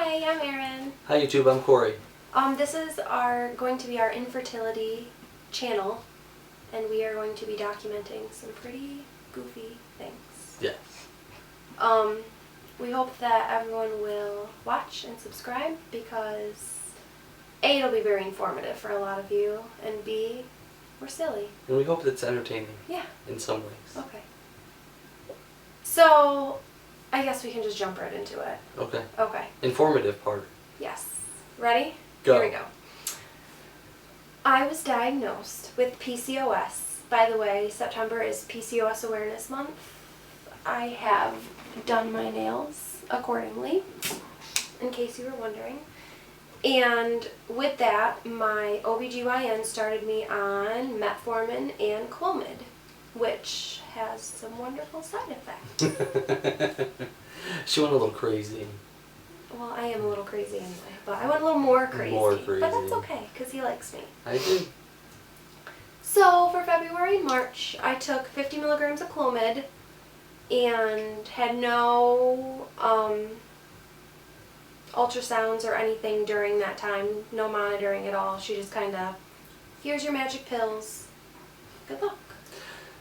Hi, I'm Erin. Hi YouTube, I'm Corey. This is going to be our infertility channel, and we are going to be documenting some pretty goofy things. Yes. We hope that everyone will watch and subscribe because A, it'll be very informative for a lot of you, and B, we're silly. And we hope it's entertaining. Yeah. In some ways. Okay. So, I guess we can just jump right into it. Okay. Okay. Informative part. Yes. Ready? Go. Here we go. I was diagnosed with PCOS. By the way, September is PCOS Awareness Month. I have done my nails accordingly, in case you were wondering. And with that, my OBGYN started me on metformin and Clomid, which has some wonderful side effects. She went a little crazy. Well, I am a little crazy anyway, but I went a little more crazy. More crazy. But that's okay, because he likes me. I do. So, for February and March, I took 50 milligrams of Clomid and had no ultrasounds or anything during that time. No monitoring at all. She just kind of, here's your magic pills. Good luck.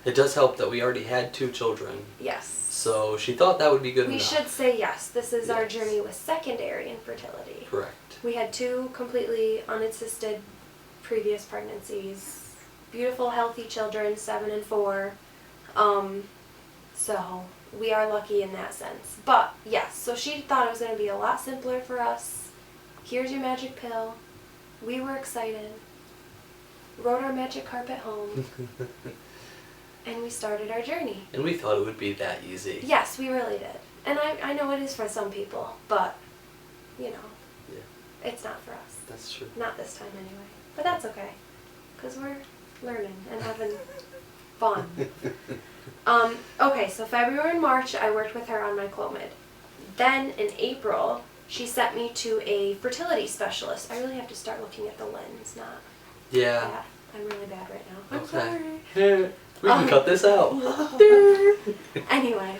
It does help that we already had 2 children. Yes. So she thought that would be good We enough. should say yes. This is our Yes. journey with secondary infertility. Correct. We had 2 completely unassisted previous pregnancies. Beautiful, healthy children, 7 and 4. So we are lucky in that sense. But yes, so she thought it was going to be a lot simpler for us. Here's your magic pill. We were excited. Rode our magic carpet home. And we started our journey. And we thought it would be that easy. Yes, we really did. And I know it is for some people, but, you know, Yeah. it's not for us. That's true. Not this time anyway. But that's okay, because we're learning and having fun. Okay, so February and March, I worked with her on my Clomid. Then in April, she sent me to a fertility specialist. I really have to start looking at the lens, not... Yeah. Yeah, I'm really bad right now. I'm Okay. sorry. We can cut this out. Anyway,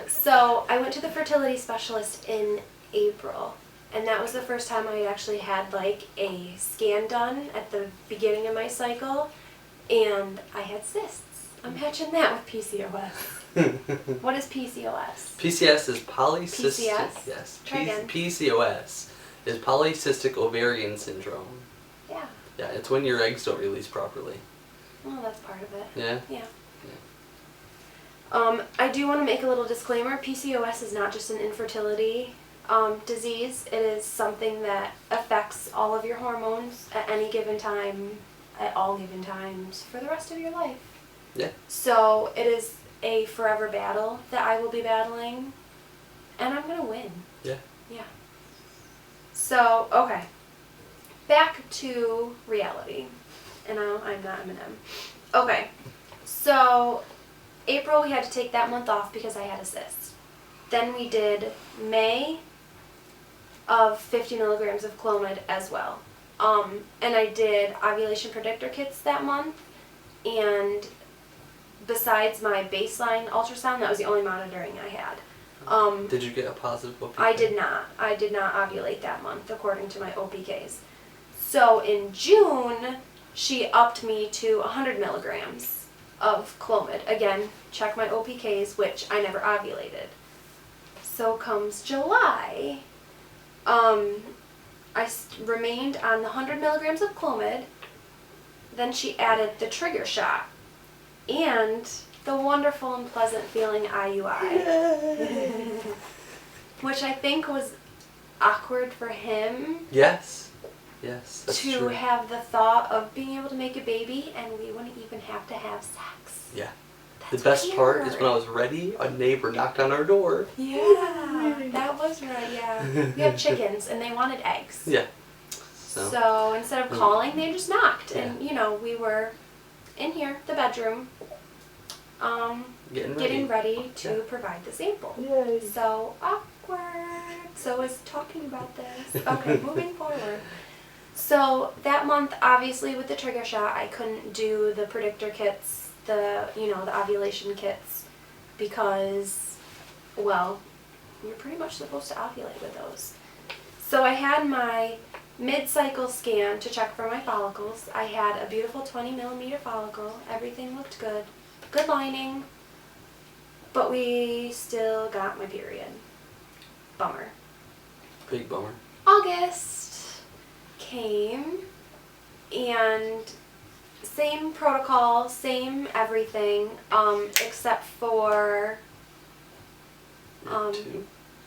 so I went to the fertility specialist in April, and that was the first time I actually had like a scan done at the beginning of my cycle, and I had cysts. I'm matching that with PCOS. What is PCOS? PCS is polycystic. PCS? Yes. Try again. PCOS is polycystic ovarian syndrome. Yeah. Yeah, it's when your eggs don't release properly. Well, that's part of it. Yeah. Yeah. I do want to make a little disclaimer. PCOS is not just an infertility disease. It is something that affects all of your hormones at any given time, at all given times, for the rest of your life. Yeah. So it is a forever battle that I will be battling, and I'm going to win. Yeah. Yeah. So, okay. Back to reality. And I'm not Eminem. Okay. So, April we had to take that month off because I had a cyst. Then we did May of 50 milligrams of Clomid as well. And I did ovulation predictor kits that month. And besides my baseline ultrasound, that was the only monitoring I had. Did you get a positive OPK? I did not. I did not ovulate that month according to my OPKs. So in June, she upped me to 100 milligrams of Clomid. Again, check my OPKs, which I never ovulated. So comes July, I remained on the 100 milligrams of Clomid. Then she added the trigger shot and the wonderful and pleasant feeling IUI. Which I think was awkward for him. Yes. Yes, that's to true. have the thought of being able to make a baby and we wouldn't even have to have sex. Yeah. That's the best weird. part is when I was ready, a neighbor knocked on our door. Yeah, that was right, yeah. We had chickens and they wanted eggs. Yeah. So instead of calling, they just knocked. Yeah. And, you know, we were in here, the bedroom, getting ready to provide the sample. Yay. So awkward. So I was talking about this. Okay, moving forward. So that month, obviously, with the trigger shot, I couldn't do the predictor kits, the ovulation kits, because, well, you're pretty much supposed to ovulate with those. So I had my mid-cycle scan to check for my follicles. I had a beautiful 20 millimeter follicle. Everything looked good. Good lining. But we still got my period. Bummer. Big bummer. August came and same protocol, same everything, except for Two.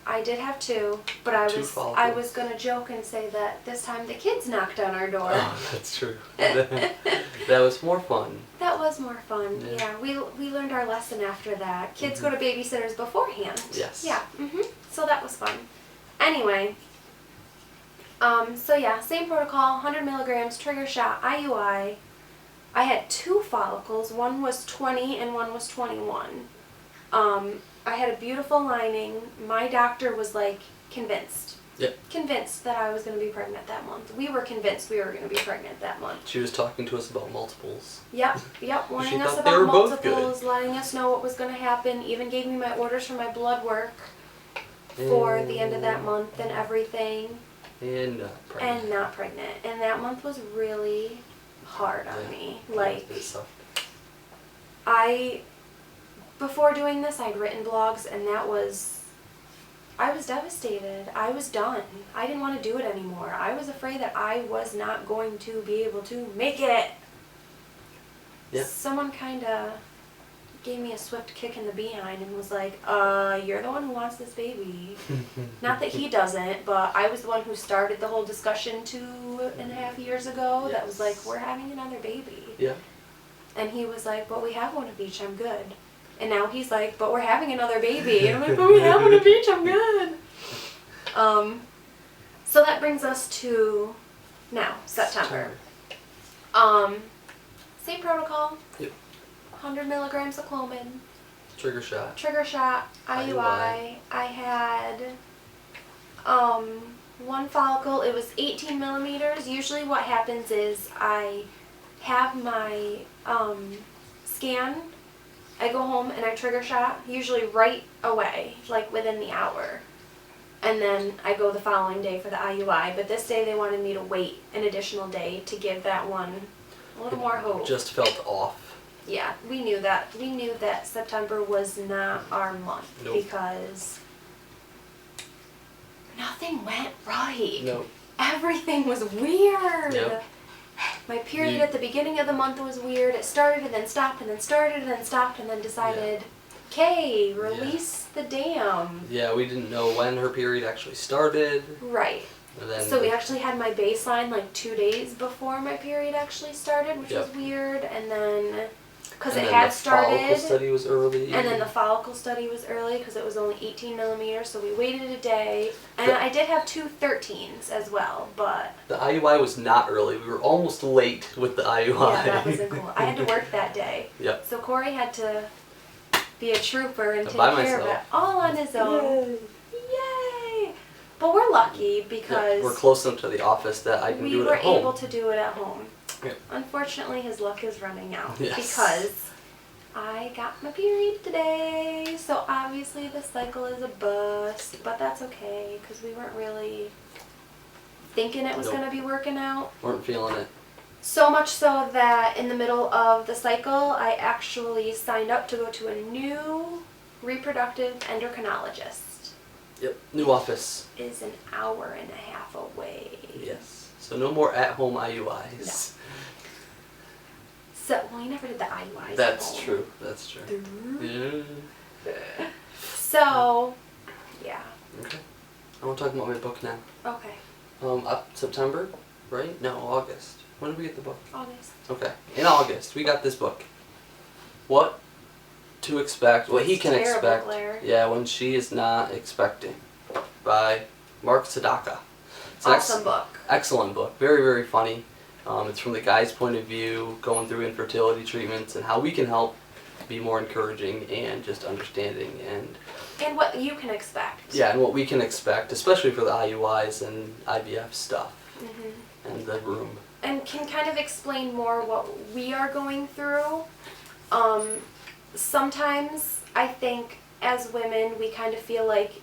I did have two, but I Two was follicles. gonna joke and say that this time the kids knocked on our door. Oh, that's true. That was more fun. That was more fun. Yeah. Yeah, we learned our lesson after that. Kids go to babysitters beforehand. Yes. Yeah. So that was fun. Anyway. So yeah, same protocol, 100 milligrams, trigger shot, IUI. I had two follicles. One was 20 and one was 21. I had a beautiful lining. My doctor was like convinced. Yep. Convinced that I was going to be pregnant that month. We were convinced we were going to be pregnant that month. She was talking to us about multiples. Yep, warning us thought they about were both multiples, letting us know what was going to happen, even gave me my orders for my blood work for the end of that month and everything. And not pregnant. And not pregnant. And that month was really hard on me. Like, it sucked. before doing this, I'd written blogs, and I was devastated. I was done. I didn't want to do it anymore. I was afraid that I was not going to be able to make it. Yeah. Someone kind of gave me a swift kick in the behind and was like, you're the one who wants this baby. Not that he doesn't, but I was the one who started the whole discussion 2.5 years ago that was like, we're having another baby. Yeah. And he was like, but we have one of each, I'm good. And now he's like, but we're having another baby. And I'm like, but we have one of each, I'm good. So that brings us to now, September. Same protocol. Yep. 100 milligrams of Clomid. Trigger shot. Trigger shot, IUI. I had one follicle. It was 18 millimeters. Usually what happens is I have my scan. I go home and I trigger shot, usually right away, like within the hour. And then I go the following day for the IUI. But this day they wanted me to wait an additional day to give that one a little more hope. Just felt off. Yeah, we knew that. We knew that September was not our month. Nope. Because nothing went right. Nope. Everything was weird. Yep. My period at the beginning of the month was weird. It started and then stopped and then started and then stopped and then decided, okay, release the dam. Yeah, we didn't know when her period actually started. Right. And then So we actually had my baseline like 2 days before my period actually started, which was weird. And then, because it had started. The follicle study was early. And then the follicle study was early because it was only 18 millimeters, so we waited a day. And I did have 2 13s as well, but... The IUI was not early. We were almost late with the IUI. Yeah, that wasn't cool. I had to work that day. Yep. So Corey had to be a trooper and take By care of it myself. all on his own. Yay! But we're lucky because we're close enough to the office that I can we do it were at home. able to do it at home. Yep. Unfortunately, his luck is running out Yes. because I got my period today. So obviously the cycle is a bust, but that's okay because we weren't really thinking it was Nope. going to be working out. Weren't feeling it. So much so that in the middle of the cycle, I actually signed up to go to a new reproductive endocrinologist. Yep. New office. Is an hour and a half away. Yes. So no more at-home IUIs. So, well, you never did the IUIs. That's at home. true. That's true. Yeah. So, yeah. Okay. I want to talk about my book now. Okay. Up September, right? No, August. When did we get the book? August. Okay. In August, we got this book. What to expect, what he can Terrible, expect. Blair. Yeah, when she is not expecting. By Mark Sadaka. It's an Awesome book. Excellent book. Very, very funny. It's from the guy's point of view, going through infertility treatments and how we can help be more encouraging and just understanding And what you can expect. and what we can expect, especially for the IUIs and IVF stuff Mm-hmm. and the room. And can kind of explain more what we are going through. Sometimes I think as women we kind of feel like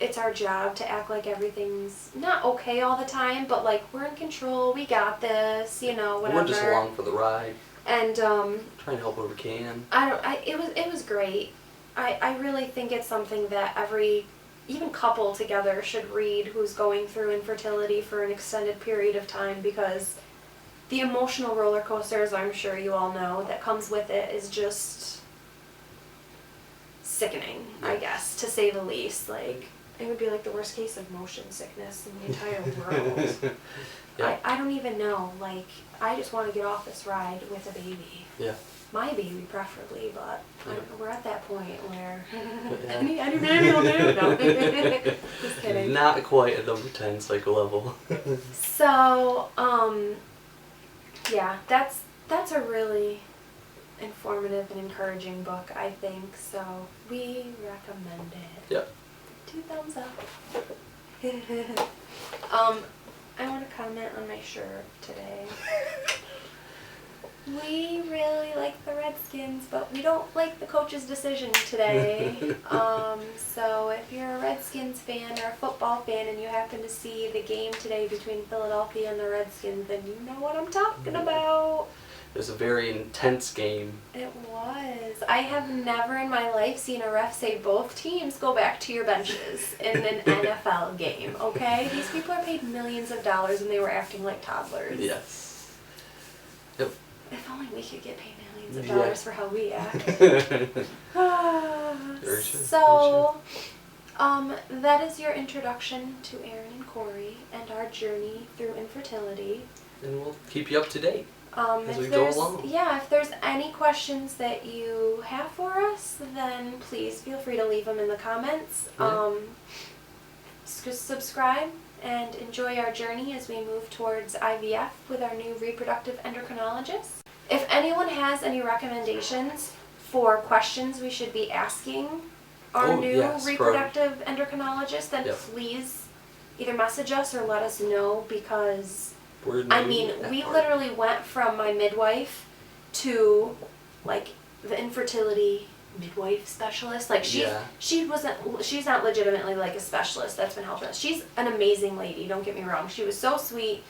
it's our job to act like everything's not okay all the time, but like we're in control, we got this, you know, whatever. We're just along for the ride. And trying to help where we can. it was great. I really think it's something that every even couple together should read who's going through infertility for an extended period of time, because the emotional roller coaster, as I'm sure you all know, that comes with it is just sickening, I guess, to say the least. Like, it would be like the worst case of motion sickness in the entire world. Yeah. I don't even know. Like, I just want to get off this ride with a baby. Yeah. My baby, preferably, but we're at that point where Yeah. any baby will do. No. Just kidding. Not quite at number 10 cycle level. So, yeah, that's a really informative and encouraging book, I think. So we recommend it. Yep. 2 thumbs up. I want to comment on my shirt today. We really like the Redskins, but we don't like the coach's decision today. So if you're a Redskins fan or a football fan and you happen to see the game today between Philadelphia and the Redskins, then you know what I'm talking about. It was a very intense game. It was. I have never in my life seen a ref say both teams go back to your benches in an NFL game, okay? These people are paid millions of dollars and they were acting like toddlers. Yes. Yep. If only we could get paid millions of dollars for how we act. Very true. So, that is your introduction to Aaron and Corey and our journey through infertility. And we'll keep you up to date as we If go there's, along. yeah, if there's any questions that you have for us, then please feel free to leave them in the comments. Yeah. Just subscribe and enjoy our journey as we move towards IVF with our new reproductive endocrinologist. If anyone has any recommendations for questions we should be asking our new reproductive endocrinologist, then please either message us or let us know, because I mean, we literally went from my midwife to like the infertility midwife specialist. Like she's not legitimately like a specialist that's been helping us. She's an amazing lady, don't get me wrong. She was so sweet.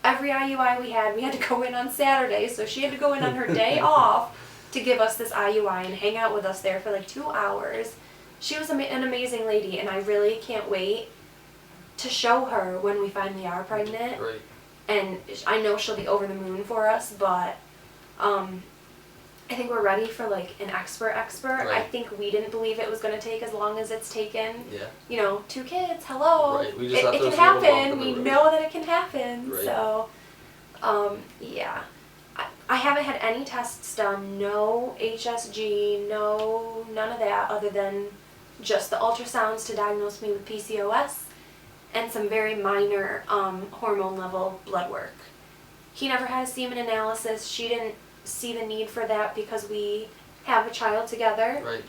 Every IUI we had to go in on Saturday, so she had to go in on her day off to give us this IUI and hang out with us there for like 2 hours. She was an amazing lady, and I really can't wait to show her when we finally are pregnant. Right. And I know she'll be over the moon for us, but I think we're ready for like an expert. Right. I think we didn't believe it was going to take as long as it's taken. Yeah. You know, 2 kids, hello. Right. We just it can happen. We know that it can happen. Right. So, yeah. I haven't had any tests done. No HSG, none of that, other than just the ultrasounds to diagnose me with PCOS and some very minor hormone level blood work. He never had a semen analysis. She didn't see the need for that because we have a child together. Right.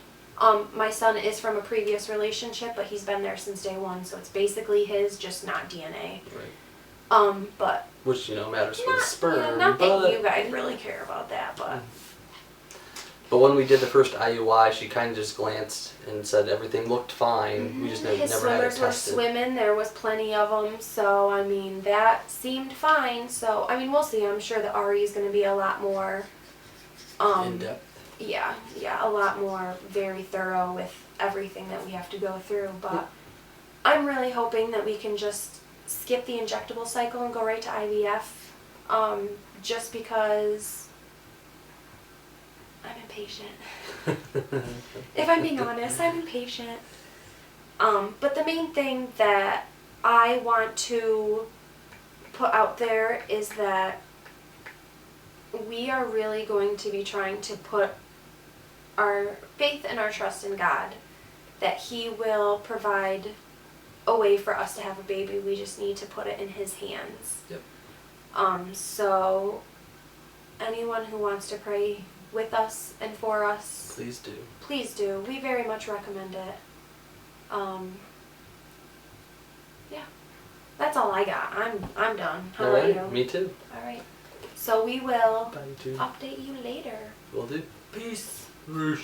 My son is from a previous relationship, but he's been there since day one, so it's basically his, just not DNA. Right. But which, you know, matters for the sperm. Yeah, not that you guys really care about that, but. But when we did the first IUI, she kind of just glanced and said everything looked fine. Mm-hmm. We just never His had it swimmers were tested. swimming. There was plenty of them, so I mean that seemed fine. So I mean we'll see. I'm sure the RE is going to be a lot more. In depth. Yeah, a lot more very thorough with everything that we have to go through. But I'm really hoping that we can just skip the injectable cycle and go right to IVF, just because I'm impatient. If I'm being honest, I'm impatient. But the main thing that I want to put out there is that we are really going to be trying to put our faith and our trust in God, that He will provide a way for us to have a baby. We just need to put it in His hands. Yep. So anyone who wants to pray with us and for us, Please do. Please do. We very much recommend it. Yeah. That's all I got. I'm done. How about you? Me too. All right. So we will Bye, too. update you later. Will do. Peace. Peace.